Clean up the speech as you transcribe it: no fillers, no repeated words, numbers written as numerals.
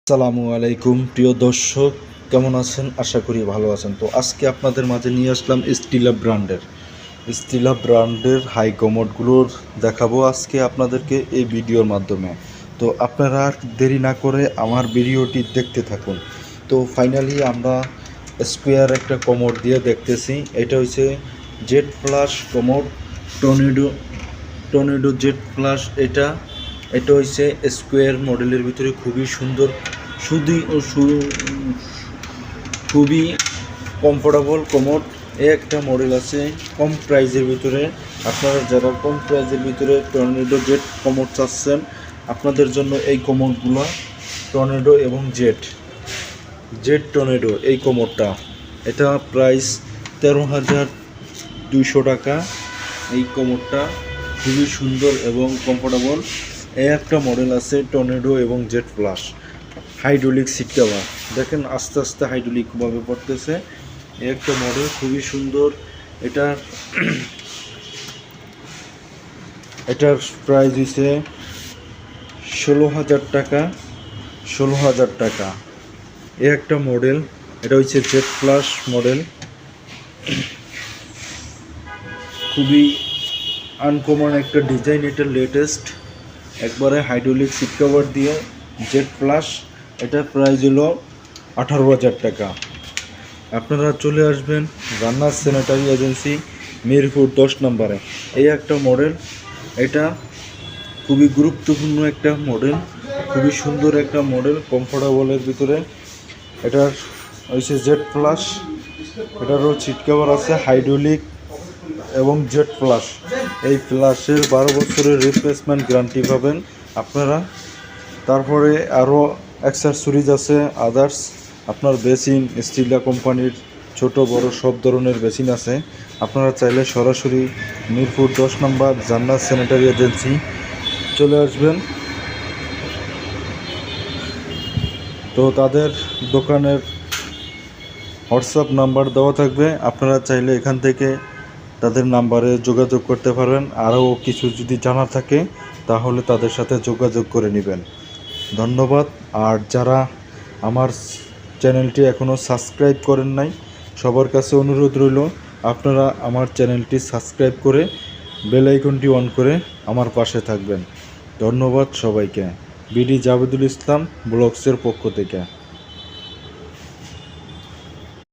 আসসালামু আলাইকুম প্রিয় দর্শক, কেমন আছেন? আশা করি ভালো আছেন। তো আজকে আপনাদের মাঝে নিয়ে আসলাম স্টিলা ব্র্যান্ডের হাই কমোডগুলোর দেখাবো আজকে আপনাদেরকে এই ভিডিওর মাধ্যমে। তো আপনারা আর দেরি না করে আমার ভিডিওটি দেখতে থাকুন। তো ফাইনালি আমরা স্কোয়ার একটা কমোড দিয়ে দেখতেছি। এটা হচ্ছে Z plus commode, tornado Z plus. এটা হচ্ছে স্কোয়ার মডেলের ভিতরে খুবই সুন্দর, খুবই কমফোর্টেবল কমোড। একটা মডেল আছে কম প্রাইজের ভিতরে। আপনারা যারা কম প্রাইজের ভিতরে টর্নেডো জেড কমোড চাচ্ছেন, আপনাদের জন্য এই কমোডগুলো টর্নেডো এবং জেড টর্নেডো এই কমোডটা, এটা প্রাইস 13,200 টাকা। এই কমোডটা খুবই সুন্দর এবং কমফোর্টেবল। এই একটা মডেল আছে টর্নেডো এবং Z plus hydraulic seat cover. দেখেন আস্তে আস্তে হাইড্রোলিকভাবে পড়তেছে। এই একটা মডেল খুবই সুন্দর। এটার প্রাইস হচ্ছে 16,000 টাকা। এই একটা মডেল, এটা হচ্ছে জেড প্লাস মডেল। খুবই আনকমন একটা ডিজাইন, এটা লেটেস্ট একবারে হাইড্রোলিক সিট কভার দিয়ে জেড প্লাস। এটার প্রাইস হলো 18,000 টাকা। আপনারা চলে আসবেন রান্নার স্যানিটারি এজেন্সি, মিরপুর 10 নম্বরে। এই একটা মডেল, এটা খুবই গুরুত্বপূর্ণ একটা মডেল, খুবই সুন্দর একটা মডেল, কমফোর্টেবলের ভিতরে। এটার হচ্ছে জেড প্লাস। এটারও সিট কভার আছে হাইড্রোলিক এবং জেড প্লাস। এই প্লাসের 12 বছরের রিপ্লেসমেন্ট গ্যারান্টি পাবেন আপনারা। তারপরে আরও অ্যাক্সেসরিজ আছে আদার্স। আপনার বেসিন স্টিলা কোম্পানির ছোট বড় সব ধরনের বেসিন আছে। আপনারা চাইলে সরাসরি মিরপুর 10 নম্বর জান্নাত স্যানিটারি এজেন্সি চলে আসবেন। তো তাদের দোকানের হোয়াটসঅ্যাপ নাম্বার দেওয়া থাকবে, আপনারা চাইলে এখান থেকে তাদের নাম্বারে যোগাযোগ করতে পারবেন। আরও কিছু যদি জানা থাকে তাহলে তাদের সাথে যোগাযোগ করে নেবেন। ধন্যবাদ। আর যারা আমার চ্যানেলটি এখনও সাবস্ক্রাইব করেন নাই, সবার কাছে অনুরোধ রইল আপনারা আমার চ্যানেলটি সাবস্ক্রাইব করে বেল আইকনটি অন করে আমার পাশে থাকবেন। ধন্যবাদ সবাইকে। বিডি জাবেদুল ইসলাম ব্লগসের পক্ষ থেকে।